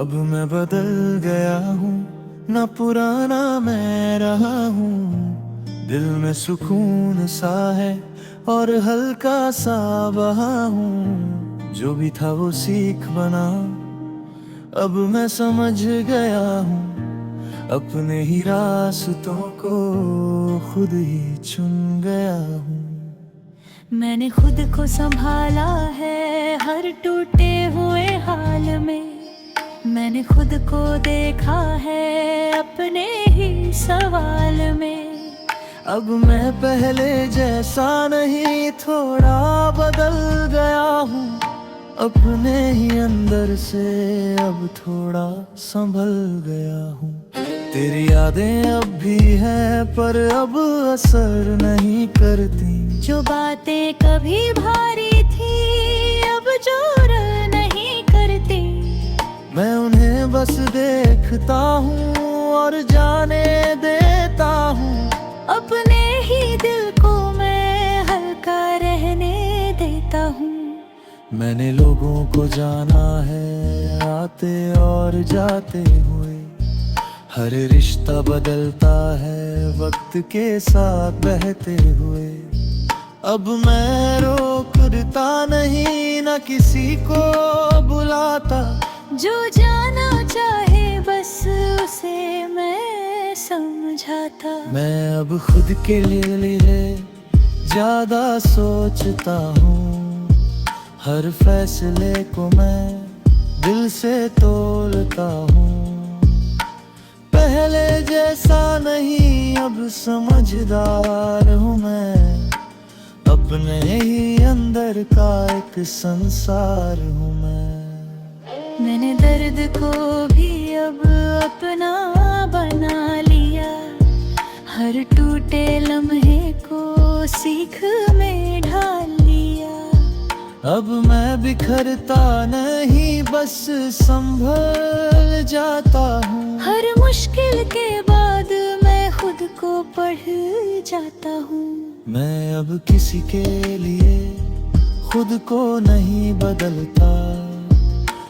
अब मैं बदल गया हूँ, ना पुराना मैं रहा हूँ। दिल में सुकून सा है और हल्का सा बहा हूँ। जो भी था वो सीख बना, अब मैं समझ गया हूँ। अपने ही रास्तों को खुद ही चुन गया हूँ। मैंने खुद को संभाला है हर टूटे हुए हाल में। मैंने खुद को देखा है अपने ही सवाल में। अब मैं पहले जैसा नहीं, थोड़ा बदल गया हूँ। अपने ही अंदर से अब थोड़ा संभल गया हूँ। तेरी यादें अब भी हैं पर अब असर नहीं करती। जो बातें कभी भारी थी अब जोर नहीं करती। मैं उन्हें बस देखता हूँ और जाने देता हूँ। अपने ही दिल को मैं हल्का रहने देता हूँ। मैंने लोगों को जाना है आते और जाते हुए। हर रिश्ता बदलता है वक्त के साथ बहते हुए। अब मैं रोकता नहीं, ना किसी को बुलाता। जो जाना चाहे बस उसे मैं समझाता। मैं अब खुद के लिए ज्यादा सोचता हूँ। हर फैसले को मैं दिल से तोलता हूँ। पहले जैसा नहीं अब समझदार हूँ मैं। अपने ही अंदर का एक संसार हूँ मैं। मैंने दर्द को भी अब अपना बना लिया। हर टूटे लम्हे को सीख में ढाल लिया। अब मैं बिखरता नहीं, बस संभल जाता हूँ। हर मुश्किल के बाद मैं खुद को पढ़ जाता हूँ। मैं अब किसी के लिए खुद को नहीं बदलता।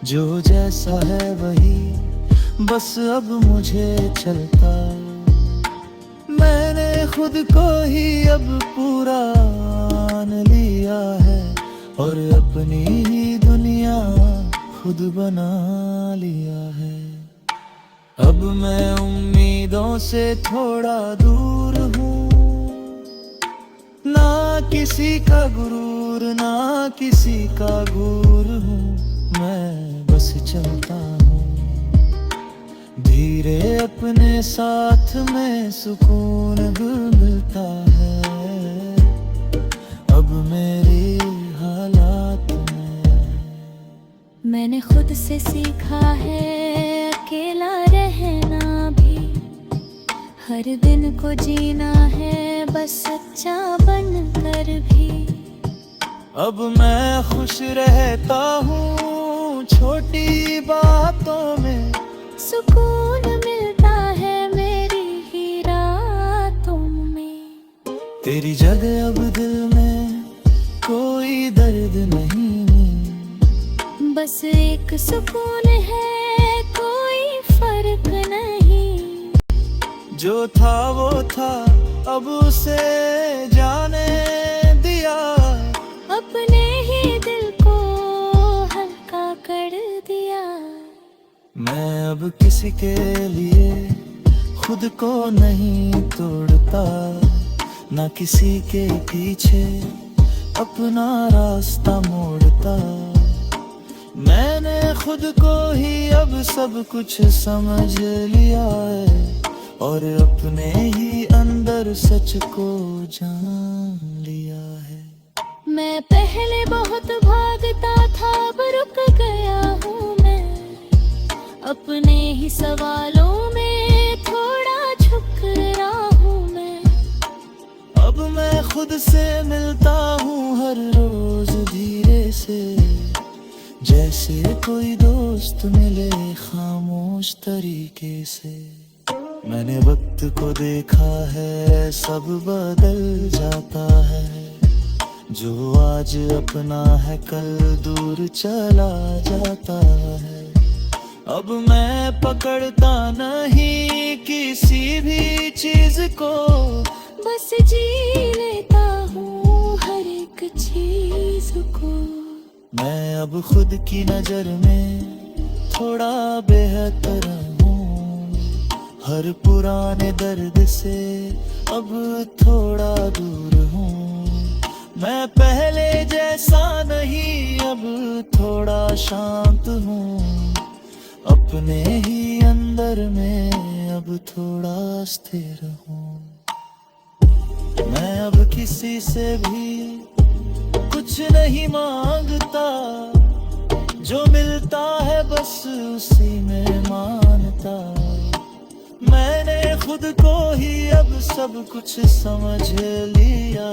जो जैसा है वही बस अब मुझे चलता। मैंने खुद को ही अब पूरा मान लिया है और अपनी ही दुनिया खुद बना लिया है। अब मैं उम्मीदों से थोड़ा दूर हूँ। ना किसी का गुरूर, ना किसी का गुर हूँ। मैं बस चलता हूँ धीरे, अपने साथ में सुकून मिलता है अब मेरी हालात में। मैंने खुद से सीखा है अकेला रहना भी। हर दिन को जीना है बस सच्चा बनकर भी। अब मैं खुश रहता हूँ छोटी बातों में। सुकून मिलता है मेरी ही रातों में। तेरी जगह अब दिल में कोई दर्द नहीं। बस एक सुकून है कोई फर्क नहीं। जो था वो था अब उसे जाने दिया। अपने ही दिल को हल्का कर दिया। मैं अब किसी के लिए खुद को नहीं तोड़ता। ना किसी के पीछे अपना रास्ता मोड़ता। मैंने खुद को ही अब सब कुछ समझ लिया है और अपने ही अंदर सच को जान लिया है। मैं पहले बहुत भागता था अब रुक गया हूँ मैं। अपने ही सवालों में थोड़ा झुक रहा हूँ मैं। अब मैं खुद से मिलता हूँ हर रोज धीरे से। जैसे कोई दोस्त मिले खामोश तरीके से। मैंने वक्त को देखा है सब बदल जाता है। जो आज अपना है कल दूर चला जाता है। अब मैं पकड़ता नहीं किसी भी चीज को, बस जी लेता हूँ हर एक चीज को। मैं अब खुद की नजर में थोड़ा बेहतर हूँ, हर पुराने दर्द से अब थोड़ा दूर हूँ। मैं पहले जैसा नहीं अब थोड़ा शांत हूँ, अपने ही अंदर में अब थोड़ा स्थिर हूँ। मैं अब किसी से भी कुछ नहीं मांगता, जो मिलता है बस उसी में मानता। मैंने खुद को ही अब सब कुछ समझ लिया,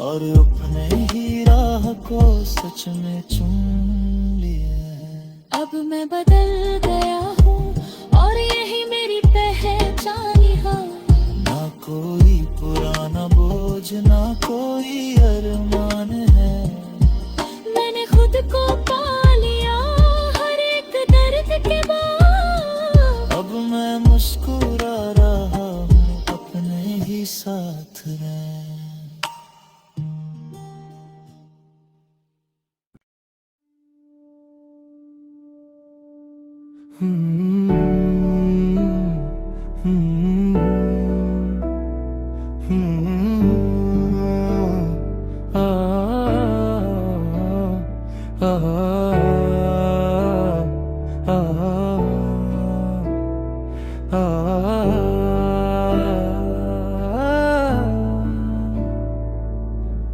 और अपने ही राह को सच में चुन लिया है। अब मैं बदल गया हूँ और यही मेरी पहचान है। ना कोई पुराना बोझ ना कोई अरमान है। मैंने खुद को पा लिया हर एक दर्द के बाद। अब मैं मुस्कुरा रहा हूँ अपने ही साथ में।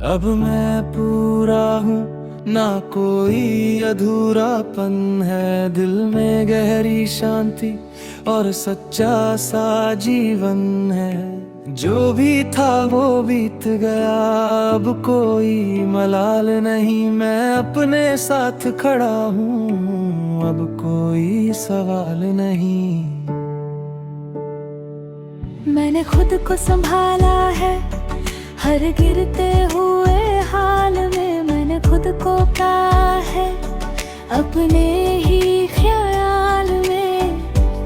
अब मैं पूरा हूँ, ना कोई अधूरापन है। दिल में गहरी शांति और सच्चा सा जीवन है। जो भी था वो बीत गया, अब कोई मलाल नहीं। मैं अपने साथ खड़ा हूँ, अब कोई सवाल नहीं। मैंने खुद को संभाला है हर गिरते हुए हाल में। मैंने खुद को पाया है अपने ही ख्याल में।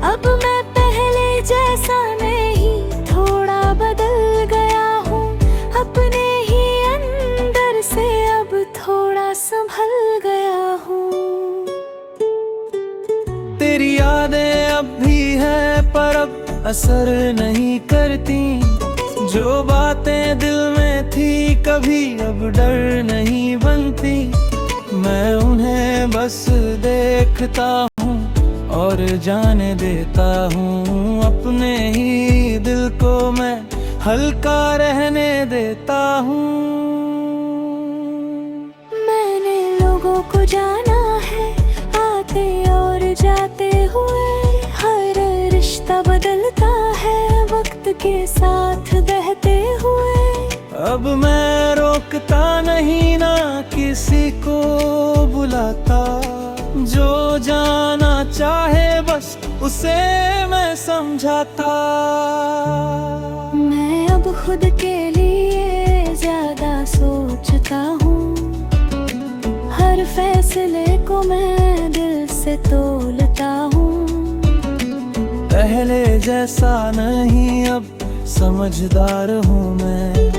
अब मैं पहले जैसा नहीं, थोड़ा बदल गया हूँ अपने ही अंदर से। अब थोड़ा संभल गया हूँ। तेरी यादें अब भी हैं पर अब असर नहीं करती। जो बातें दिल में थी कभी अब डर नहीं बनती। मैं उन्हें बस देखता हूँ और जाने देता हूँ। अपने ही दिल को मैं हल्का रहने देता हूँ। मैंने लोगों को जाना है आते और जाते हुए। हर रिश्ता बदलता है वक्त के साथ बहते हुए। अब मैं रोकता नहीं ना किसी को बुलाता। जो जाना चाहे बस उसे मैं समझाता। मैं अब खुद के लिए ज्यादा सोचता हूँ। हर फैसले को मैं दिल से तोलता हूँ। पहले जैसा नहीं अब समझदार हूँ मैं।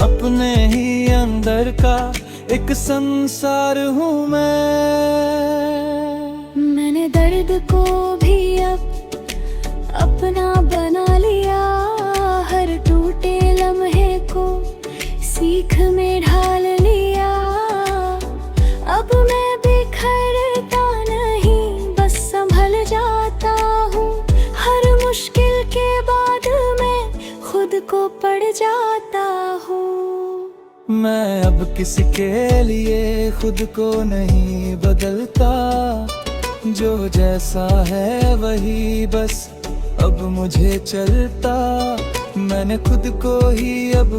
अपने ही अंदर का एक संसार हूँ मैं। मैंने दर्द को भी अब अपना बना लिया। हर टूटे लम्हे को सीख में ढाल लिया। अब मैं बिखरता नहीं, बस संभल जाता हूँ। हर मुश्किल के बाद मैं खुद को पड़ जाता हूँ। मैं अब किसी के लिए खुद को नहीं बदलता। जो जैसा है वही बस अब मुझे चलता। मैंने खुद को ही अब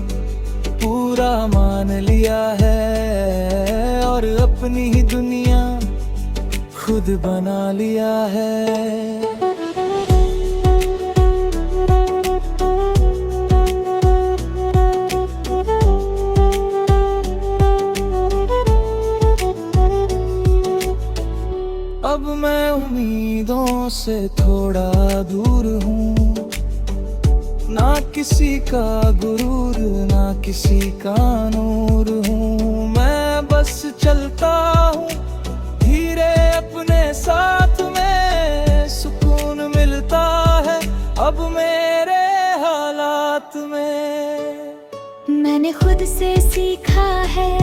पूरा मान लिया है, और अपनी ही दुनिया खुद बना लिया है। अब मैं उम्मीद से थोड़ा दूर हूँ, ना किसी का गुरूर ना किसी का नूर हूँ। मैं बस चलता हूँ धीरे अपने साथ में, सुकून मिलता है अब मेरे हालात में। मैंने खुद से सीखा है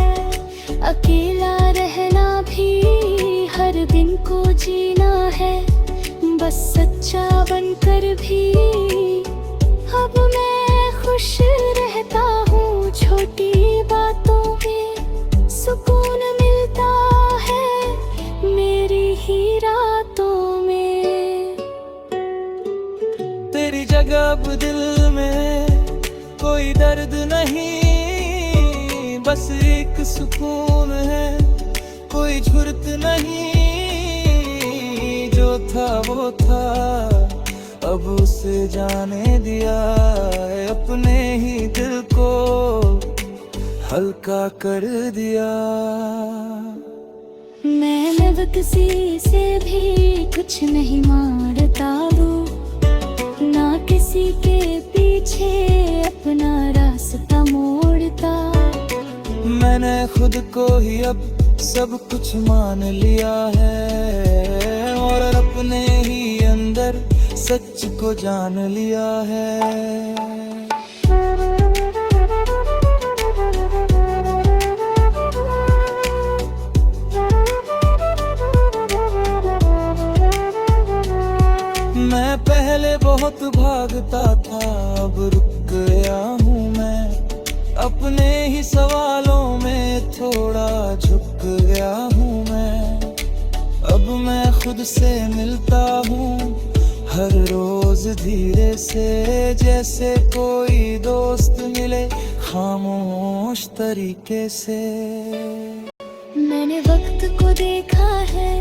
अकेला रहना भी, हर दिन को जीना है बस सच्चा बनकर भी। अब मैं खुश रहता हूँ छोटी बातों में, सुकून मिलता है मेरी ही रातों में। तेरी जगह अब दिल में कोई दर्द नहीं, बस एक सुकून है कोई झुर्त नहीं। जो था वो था अब उसे जाने दिया है, अपने ही दिल को हल्का कर दिया। मैं अब किसी से भी कुछ नहीं मांगता दूँ, ना किसी के पीछे अपना रास्ता मोड़ता। मैंने खुद को ही अब सब कुछ मान लिया है, और अपने ही अंदर सच को जान लिया है। मैं पहले बहुत भागता था, अब रुक गया हूँ मैं, अपने ही सवालों में थोड़ा झुक गया हूँ मैं। अब मैं खुद से मिलता हूँ हर रोज धीरे से, जैसे कोई दोस्त मिले खामोश तरीके से। मैंने वक्त को देखा है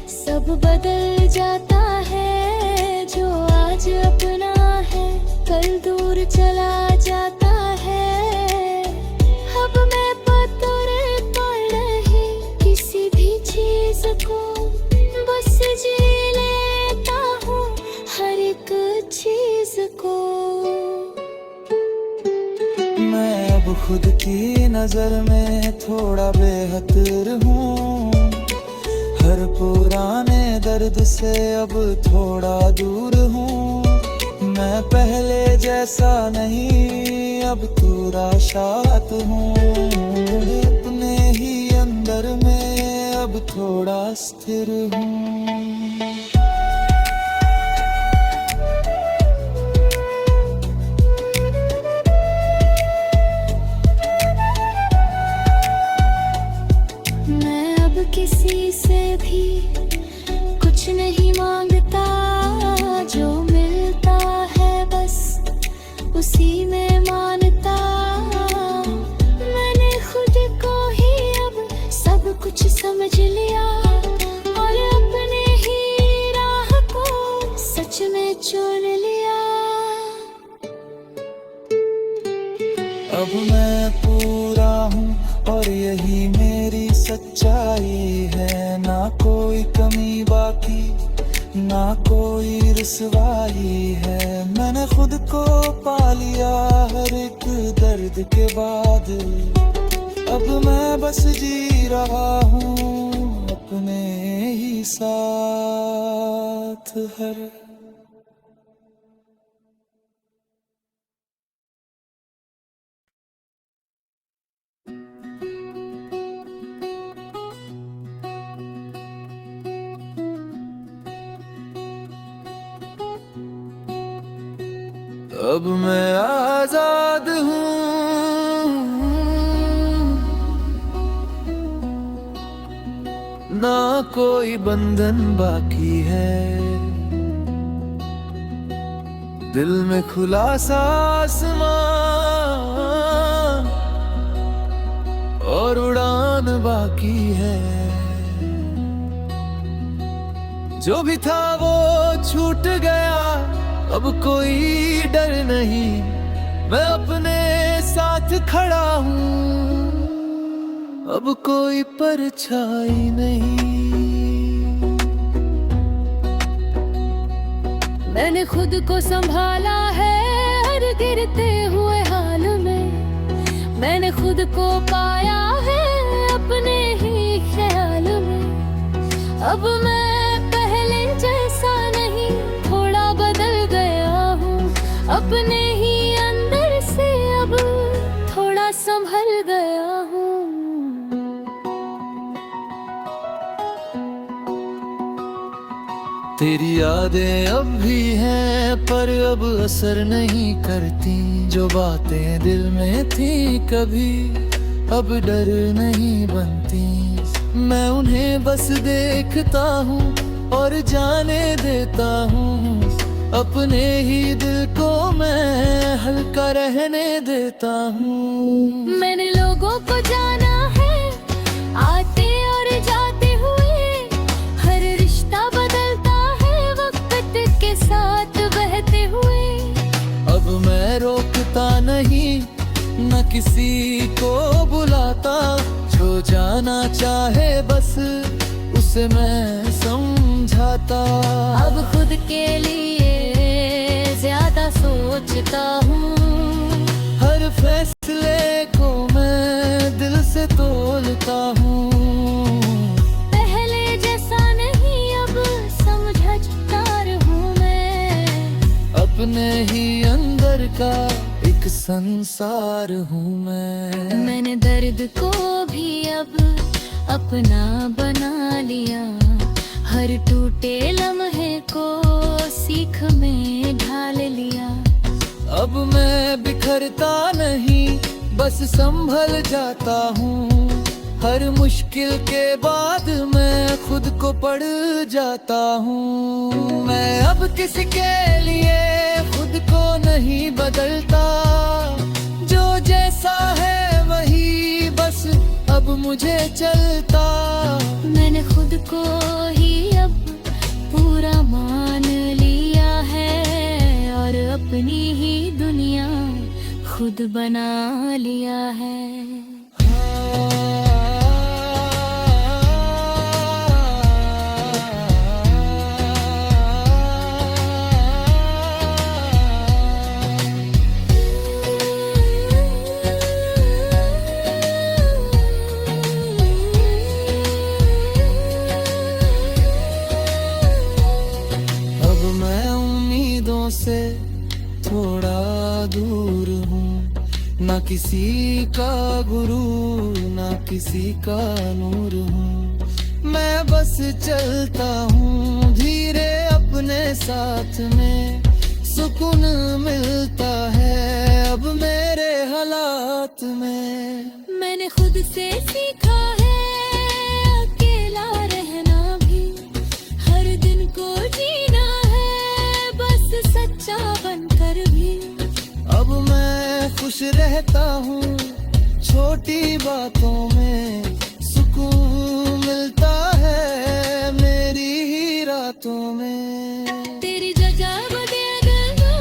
सब बदल जाता है, जो आज अपना है कल दूर चला जाता है। अब मैं पत्थर पर नहीं किसी भी चीज को, बस जी लेता हूँ हर एक चीज को। मैं अब खुद की नजर में थोड़ा बेहतर हूँ, हर पुराने दर्द से अब थोड़ा दूर हूँ। मैं पहले जैसा नहीं अब थोड़ा शांत हूँ, अपने ही अंदर में अब थोड़ा स्थिर हूँ। मैं अब किसी से भी कुछ नहीं मांगता, जो मिलता है बस उसी में मानता। मैंने खुद को ही अब सब कुछ समझ लिया, और अपने ही राह को सच में चुन लिया। अब मैं पूरा हूँ और यही मेरी सच्चाई है, ना कोई कमी बाकी ना कोई रुसवाई है। मैंने खुद को पा लिया हर एक दर्द के बाद, अब मैं बस जी रहा हूँ अपने ही साथ हर। अब मैं आजाद हूँ, ना कोई बंधन बाकी है। दिल में खुला सा आसमान और उड़ान बाकी है। जो भी था वो छूट गया, अब कोई डर नहीं, मैं अपने साथ खड़ा हूँ, अब कोई परछाई नहीं। मैंने खुद को संभाला है हर गिरते हुए हाल में। मैंने खुद को पाया है अपने ही ख्याल में। अब मैं पहले जैसा नहीं, थोड़ा बदल गया हूँ। अपने ही अंदर से अब थोड़ा संभल गया हूँ। तेरी यादें अब भी हैं पर अब असर नहीं करती। जो बातें दिल में थी कभी अब डर नहीं बनती। मैं उन्हें बस देखता हूँ और जाने देता हूँ। अपने ही दिल को मैं हल्का रहने देता हूँ। मैंने लोगों को जाना है आते और जाते हुए। हर रिश्ता बदलता है वक्त के साथ बहते हुए। अब मैं रोकता नहीं न किसी को बुलाता। जो जाना चाहे बस उसे मैं समझाता। अब खुद के लिए ज्यादा सोचता हूँ। हर फैसले को मैं दिल से तोलता हूँ। पहले जैसा नहीं अब समझदार हूँ मैं। अपने ही अंदर का एक संसार हूँ मैं। मैंने दर्द को भी अब अपना बना लिया। हर टूटे लम्हे को सीख में ढाल लिया। अब मैं बिखरता नहीं बस संभल जाता हूँ। हर मुश्किल के बाद मैं खुद को पढ़ जाता हूँ। मैं अब किसी के लिए खुद को नहीं बदलता। जो जैसा है वही बस अब मुझे चलता। मैंने खुद को ही अब पूरा मान लिया है और अपनी ही दुनिया खुद बना लिया है। से थोड़ा दूर हूँ। ना किसी का गुरु ना किसी का नूर हूँ। मैं बस चलता हूँ धीरे अपने साथ में। सुकून मिलता है अब मेरे हालात में। मैंने खुद से सीखा है अकेला रहना भी। हर दिन को जीना सच्चा बनकर भी। अब मैं खुश रहता हूँ छोटी बातों में। सुकून मिलता है मेरी ही रातों में। तेरी जगह बदलना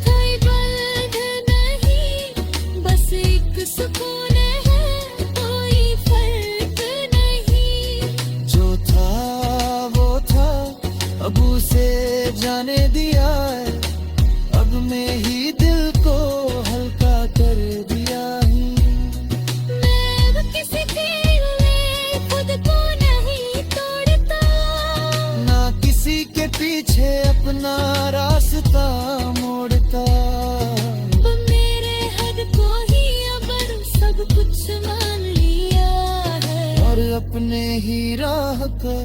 कोई बंध नहीं। बस एक सुकून है कोई फर्क नहीं। जो था वो था अब उसे जाने दिया है। अब मैं ही दिल को हल्का कर दिया ही। मैं अब किसी के लिए खुद को नहीं तोड़ता। ना किसी के पीछे अपना रास्ता मोड़ता। मेरे हद को ही अब सब कुछ मान लिया है और अपने ही राह का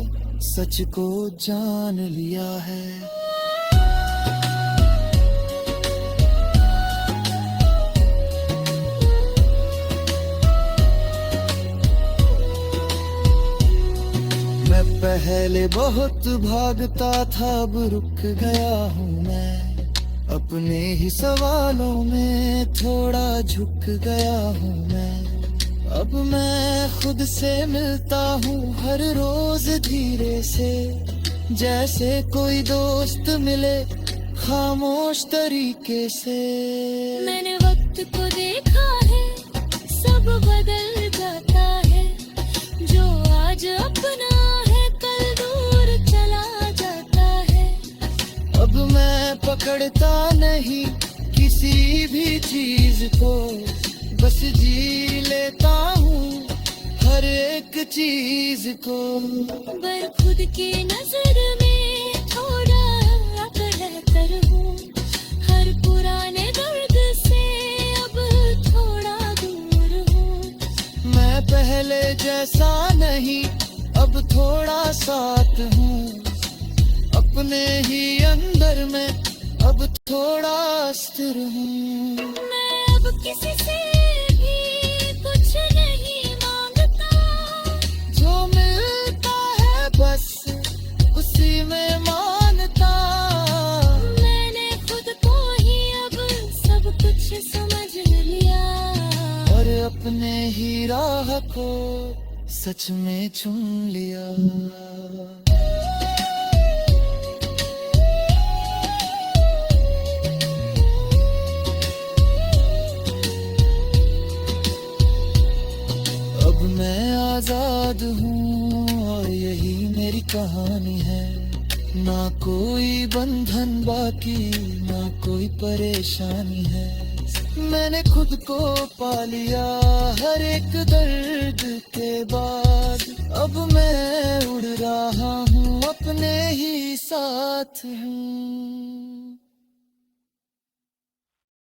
सच को जान लिया है। मैं पहले बहुत भागता था अब रुक गया हूँ मैं। अपने ही सवालों में थोड़ा झुक गया हूँ मैं। अब मैं खुद से मिलता हूँ हर रोज धीरे से। जैसे कोई दोस्त मिले खामोश तरीके से। मैंने वक्त को देखा है सब बदल जाता है। जो आज अपना है कल दूर चला जाता है। अब मैं पकड़ता नहीं किसी भी चीज को, बस जी लेता हूँ हर एक चीज को। पर खुद की नजर में थोड़ा बेहतर हूँ, हर पुराने दर्द से अब थोड़ा दूर हूँ। मैं पहले जैसा नहीं अब थोड़ा साथ हूँ, अपने ही अंदर में अब थोड़ा स्थिर हूँ। मैं अब किसी से भी कुछ नहीं मांगता, जो मिलता है बस उसी में मानता। मैंने खुद को ही अब सब कुछ समझ लिया, और अपने ही राह को सच में चुन लिया। अब मैं आजाद हूँ और यही मेरी कहानी है, ना कोई बंधन बाकी ना कोई परेशानी है। मैंने खुद को पा लिया हर एक दर्द के बाद, अब मैं उड़ रहा हूँ अपने ही साथ हूँ।